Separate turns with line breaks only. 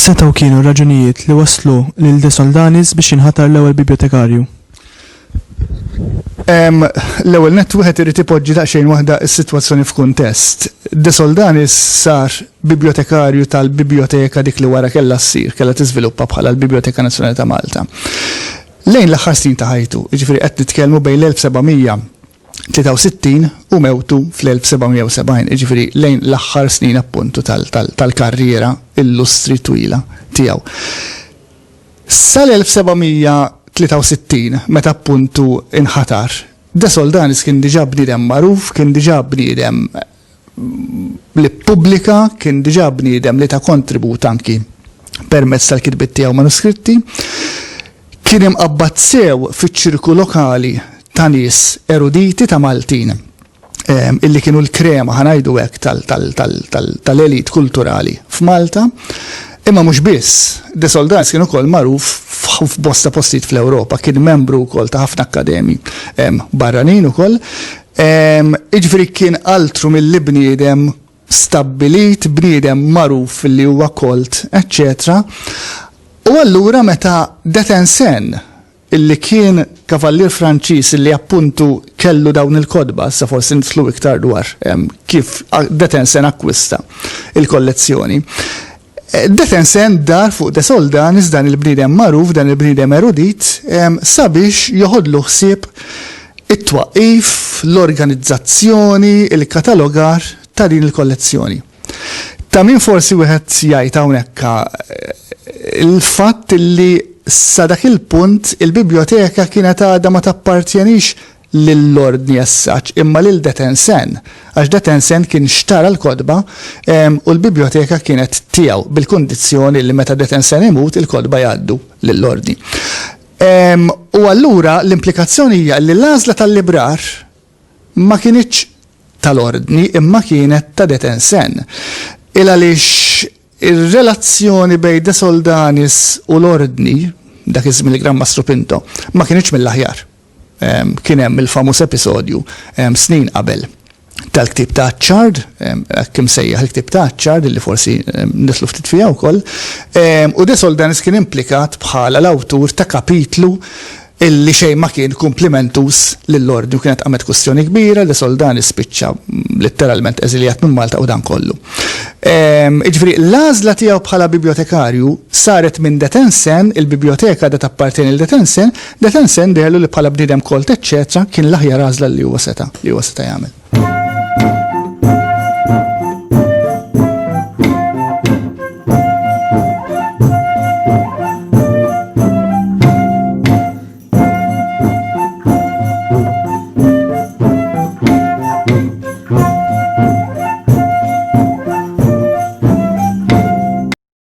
X'setgħu kienu r-raġunijiet li waslu lil De Soldanis biex jinħatar l-ewwel bibliotekarju?
L-ewwel nett wieħed irid ipoġġi daqsxejn waħda s-sitwazzjoni f'kuntest. De Soldanis sar bibliotekarju tal-biblioteka dik li wara kellha kellha tiżviluppa bħala l-Biblioteka Nazzjonali ta' Malta. Lejn l-aħħar snin ta' ħajtu, jiġifieri qed nitkellmu bejn l-1763 u mewtu fl-1770, jiġifieri lejn l-aħħar snin appuntu tal-karriera illustri twila tiegħu. Sal-1763 meta appuntu inħatar, De Soldanis kien diġà bniedem magħruf, kien diġà bniedem li pubblika, kien diġà bniedem li ta' kontribut anki permezz tal-kitbiet tiegħu manuskritti. Kien imqabbad sew fiċ-ċirku lokali ta' nies eruditi ta' Maltin, illi kienu l-krema ħanajdu hekk tal-elit kulturali f'Malta. Imma mhux biss, De Soldanis kien ukoll magħruf f'bosta postijiet fl-Ewropa, kien membru wkoll ta' ħafna akkademi barranin ukoll. Jiġifieri kien altru milli bniedem stabbilit, bniedem magħruf li huwa kolt, eċċetera. U allura meta De Tencin, illi kien kavallier Franċiż illi appuntu kellu dawn il-kodba, sa forsi nitlu iktar dwar kif De Tencin akkwista il-kollezzjoni. De Tencin dar fuq De Soldanis, dan il-bniedem magħruf, dan il-bniedem erudit, sabiex joħodlu ħsieb it-twaqqif, l-organizzazzjoni, il-katalogar ta' din il-kollezzjoni. Ta' min forsi wieħed jgħid hawnhekk il-fatt li sa dak il-punt il-biblioteka kienet għadha ma tappartjenix lill-ordni as-saċ imma lil De Tencin, għax De Tencin kien xtara l-kodba u l-biblioteka kienet tiegħu bil-kundizzjoni li meta De Tencin imut il-kodba jgħaddu lill-ordni. U allura l-implikazzjoni hija li l-għażla tal-librar ma kienx tal-ordni imma kienet ta' De Tencin. Il għaliex ir-relazzjoni bejn De Soldanis u l-ordni, dak iż-żmien li Gran Mastru Pinto, ma kienx mill-aħjar. Kien hemm il-famuż episodju snin qabel tal-ktieb ta' Ċard, kim sejjaħ il-ktieb ta' Ċard li forsi nitlu ftit fiha wkoll, u De Soldanis kien implikat bħala l-awtur ta' kapitlu illi xejn ma kien komplimentus lill-ordni u kienet għamet kwestjoni kbira, De Soldanis spiċċa letteralment eżiljat minn Malta u dan kollu. Jiġifieri l-għażla tiegħu bħala bibliotekarju saret minn De Tencin, il-biblioteka da tappartieni l De Tencin, De Tencin derlu li bħala bniedem kolt eċċetra kien l-aħjar għażla li huwa seta' jagħmel.